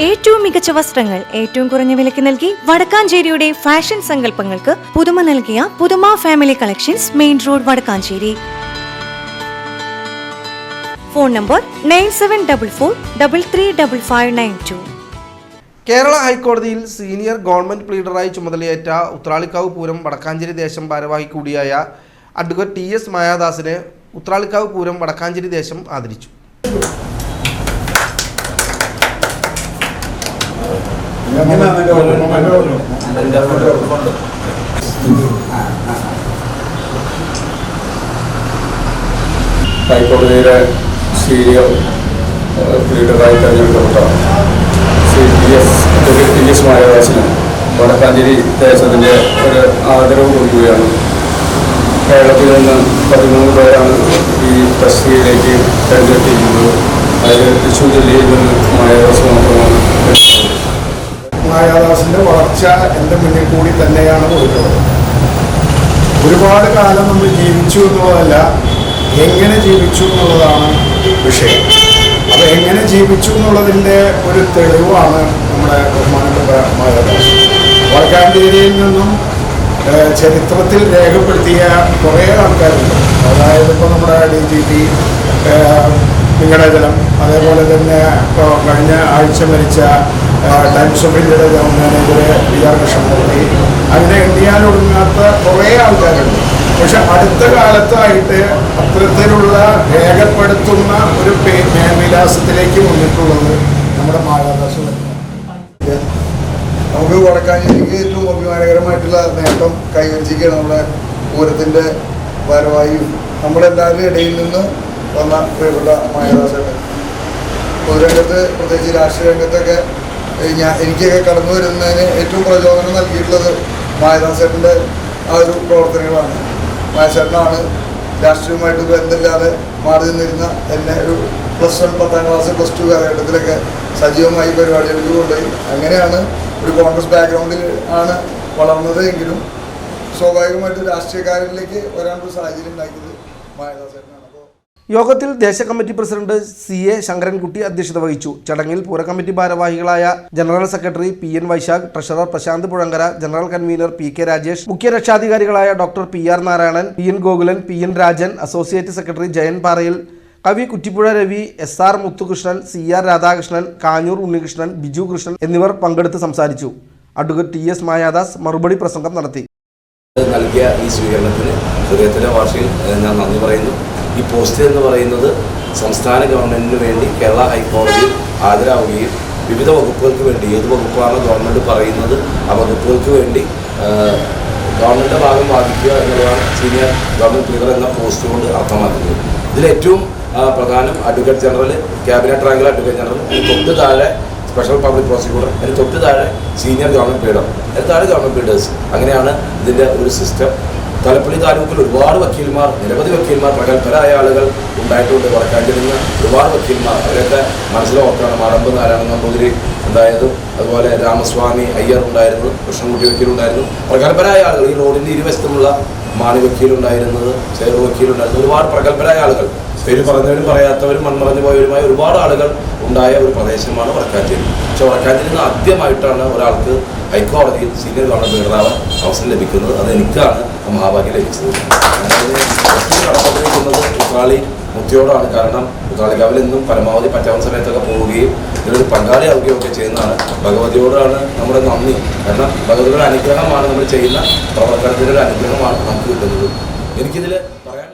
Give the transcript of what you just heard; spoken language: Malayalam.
ഏറ്റവും മികച്ച വസ്ത്രങ്ങൾ ഏറ്റവും കുറഞ്ഞ വിലയ്ക്ക് നൽകി വടക്കാഞ്ചേരിയുടെ ഫാഷൻ സങ്കല്പങ്ങൾക്ക് പുതുമ നൽകിയ Puthuma family collections, main road, Vadakkanchery. Phone number 9744335592. Kerala ഹൈക്കോടതിയിൽ സീനിയർ ഗവൺമെന്റ് പ്ലീഡറായി ചുമതലയേറ്റ ഉത്രാളിക്കാവ് പൂരം വടക്കാഞ്ചേരി ദേശം ഭാരവാഹി കൂടിയായ അഡ്വക്കേറ്റ് TS മായാദാസിനെ ഉത്രാളിക്കാവ് പൂരം വടക്കാഞ്ചേരി ദേശം ആദരിച്ചു. ഹൈക്കോടതിയിലെ സീനിയർ പ്ലീഡറായി തെരഞ്ഞെടുക്കപ്പെട്ട TS മായാദാസിന് വടക്കാഞ്ചേരി ദേശത്തിൻ്റെ ഒരു ആദരവ് കൊടുക്കുകയാണ്. കേരളത്തിൽ നിന്ന് 13 പേരാണ് ഈ തസ്തികയിലേക്ക് തെരഞ്ഞെടുത്തിരിക്കുന്നത്. അതിൽ തൃശ്ശൂർ ജില്ലയിൽ നിന്ന് മായാദാസ് മാത്രമാണ്. മായാദാസിൻ്റെ വളർച്ച എൻ്റെ മുന്നിൽ കൂടി തന്നെയാണ് കൊടുക്കുന്നത്. ഒരുപാട് കാലം നമ്മൾ ജീവിച്ചു എന്നുള്ളതല്ല, എങ്ങനെ ജീവിച്ചു എന്നുള്ളതാണ് വിഷയം. അപ്പോൾ എങ്ങനെ ജീവിച്ചു എന്നുള്ളതിൻ്റെ ഒരു തെളിവാണ് നമ്മുടെ ബഹുമാനപ്പെട്ട മായാദാസ്. വടക്കാഞ്ചേരിയിൽ നിന്നും ചരിത്രത്തിൽ രേഖപ്പെടുത്തിയ കുറേ ആൾക്കാരുണ്ട്. അതായത് ഇപ്പോൾ നമ്മുടെ DGP വെങ്കടാചലം, അതേപോലെ തന്നെ ഇപ്പോൾ കഴിഞ്ഞ ആഴ്ച മരിച്ച ടൈംസ് ഓഫ് ഇന്ത്യയുടെ ജനറൽ മാനേജർ PR കൃഷ്ണമൂർത്തി, അങ്ങനെ എണ്ണിയാലൊടുങ്ങാത്ത കുറേ ആൾക്കാരുണ്ട്. പക്ഷെ അടുത്ത കാലത്തായിട്ട് അത്തരത്തിലുള്ള രേഖപ്പെടുത്തുന്ന ഒരു മേൽവിലാസത്തിലേക്ക് വന്നിട്ടുള്ളത് നമ്മുടെ മായാദാസ് തന്നെയാണ്. നമുക്ക് വടക്കാഞ്ചേരിക്ക് ഏറ്റവും അഭിമാനകരമായിട്ടുള്ള നേട്ടം കൈവരിച്ചിരിക്കുകയാണ് നമ്മുടെ പൂരത്തിൻ്റെ ഭാരവാഹിയും നമ്മളെല്ലാവരുടെ ഇടയിൽ നിന്ന് വന്ന പ്രിയപ്പെട്ട മായാദാസേട്ടൻ. പൊതുരംഗത്ത്, പ്രത്യേകിച്ച് രാഷ്ട്രീയ രംഗത്തൊക്കെ എനിക്കൊക്കെ കടന്നു വരുന്നതിന് ഏറ്റവും പ്രചോദനം നൽകിയിട്ടുള്ളത് മായാദാസേട്ടൻ്റെ ആ ഒരു പ്രവർത്തനങ്ങളാണ്. മായാദാസേട്ടനാണ് രാഷ്ട്രീയമായിട്ട് ബന്ധമില്ലാതെ മാറി നിന്നിരുന്ന എന്നെ ഒരു +1, 10ാം ക്ലാസ്, +2 കാലഘട്ടത്തിലൊക്കെ സജീവമായി പരിപാടികൾക്ക് കൊണ്ടുപോയി. അങ്ങനെയാണ് ഒരു കോൺഗ്രസ് ബാക്ക്ഗ്രൗണ്ടിൽ ആണ് വളർന്നത് എങ്കിലും സ്വാഭാവികമായിട്ട് രാഷ്ട്രീയക്കാരിലേക്ക് വരാനൊരു സാഹചര്യം ഉണ്ടാക്കിയത് മായാദാസേട്ടനാണ്. യോഗത്തിൽ ദേശ കമ്മിറ്റി പ്രസിഡന്റ് CA ശങ്കരൻകുട്ടി അധ്യക്ഷത വഹിച്ചു. ചടങ്ങിൽ പൂര കമ്മിറ്റി ഭാരവാഹികളായ general secretary PN Vaishakh, treasurer Prashanth Puzhankara, general convener PK Rajesh, മുഖ്യ രക്ഷാധികാരികളായ doctor PR Narayanan, PN Gokulan, PN Rajan, associate secretary Jayan Parayil, കവി കുറ്റിപ്പുഴ രവി, SR മുത്തുകൃഷ്ണൻ, CR രാധാകൃഷ്ണൻ, കാഞ്ഞൂർ ഉണ്ണികൃഷ്ണൻ, ബിജു കൃഷ്ണൻ എന്നിവർ പങ്കെടുത്ത് സംസാരിച്ചു. അഡ്വക്കേറ്റ് TS മായാദാസ് മറുപടി പ്രസംഗം നടത്തി. നൽകിയ ഈ സ്വീകരണത്തിന് ഹൃദയത്തിലെ ഭാഷയിൽ ഞാൻ നന്ദി പറയുന്നു. ഈ പോസ്റ്റ് എന്ന് പറയുന്നത് സംസ്ഥാന ഗവൺമെൻറ്റിന് വേണ്ടി കേരള ഹൈക്കോടതിയിൽ ഹാജരാവുകയും വിവിധ വകുപ്പുകൾക്ക് വേണ്ടി, ഏത് വകുപ്പാണ് ഗവൺമെൻറ് പറയുന്നത് ആ വകുപ്പുകൾക്ക് വേണ്ടി ഗവൺമെൻറ്റിൻ്റെ ഭാഗം വാദിക്കുക എന്നുള്ളതാണ് സീനിയർ ഗവൺമെൻറ് പ്ലീഡർ എന്ന പോസ്റ്റ് കൊണ്ട് അർത്ഥമാക്കുന്നത്. ഇതിലേറ്റവും പ്രധാനം അഡ്വക്കേറ്റ് ജനറൽ, ക്യാബിനറ്റ് റാങ്കിലെ അഡ്വക്കേറ്റ് ജനറൽ, അതിന് തൊട്ട് താഴെ സ്പെഷ്യൽ പബ്ലിക് പ്രോസിക്യൂട്ടർ, അതിന് തൊട്ട് താഴെ സീനിയർ ഗവൺമെൻറ് പ്ലീഡർ, അതിന് താഴെ ഗവൺമെൻറ് പ്ലീഡേഴ്സ്. അങ്ങനെയാണ് ഇതിൻ്റെ ഒരു സിസ്റ്റം. തലപ്പള്ളി താലൂക്കിൽ ഒരുപാട് വക്കീൽമാർ, നിരവധി വക്കീൽമാർ, പ്രഗത്ഭരായ ആളുകൾ ഉണ്ടായിട്ടുണ്ട്. വടക്കാഞ്ചേരിയിൽ നിന്ന് ഒരുപാട് വക്കീൽമാർ, അവരൊക്കെ മനസ്സിലോർത്താണ്. മാടമ്പ് നാരായണൻ നമ്പൂതിരി ഉണ്ടായതും, അതുപോലെ രാമസ്വാമി അയ്യർ ഉണ്ടായിരുന്നു, കൃഷ്ണൻകുട്ടി വക്കീലുണ്ടായിരുന്നു. പ്രഗത്ഭരായ ആളുകൾ, ഈ റോഡിൻ്റെ ഇരുവശത്തുമുള്ള മാണി വക്കീലുണ്ടായിരുന്നത്, സേറു വക്കീലുണ്ടായിരുന്നു. ഒരുപാട് പ്രഗത്ഭരായ ആളുകൾ, പേര് പറഞ്ഞവരും പറയാത്തവരും മൺമറഞ്ഞു പോയവരുമായ ഒരുപാട് ആളുകൾ ഉണ്ടായ ഒരു പ്രദേശമാണ് വടക്കാഞ്ചേരി. പക്ഷേ വടക്കാഞ്ചേരിയിൽ നിന്ന് ആദ്യമായിട്ടാണ് ഒരാൾക്ക് ഹൈക്കോടതിയിൽ സീനിയർ ഗവൺമെൻറ് പ്ലീഡറാവാൻ അവസരം ലഭിക്കുന്നത്. അത് എനിക്കാണ് മഹാഭാഗ്യം ലഭിച്ചത്. നടന്നിരിക്കുന്നത് ഉത്രാളി മുത്തിയോടാണ്. കാരണം ഉത്രാളിക്കാവിൽ നിന്നും പരമാവധി പറ്റാവുന്ന സമയത്തൊക്കെ പോവുകയും ഇതിലൊരു പങ്കാളിയാവുകയും ഒക്കെ ചെയ്യുന്നതാണ്. ഭഗവതിയോടാണ് നമ്മുടെ നന്ദി. കാരണം ഭഗവതിയുടെ അനുഗ്രഹമാണ് നമ്മൾ ചെയ്യുന്ന പ്രവർത്തനത്തിൻ്റെ ഒരു അനുഗ്രഹമാണ് നമുക്ക് കിട്ടുന്നത്. എനിക്കിതിൽ പറയാനുള്ള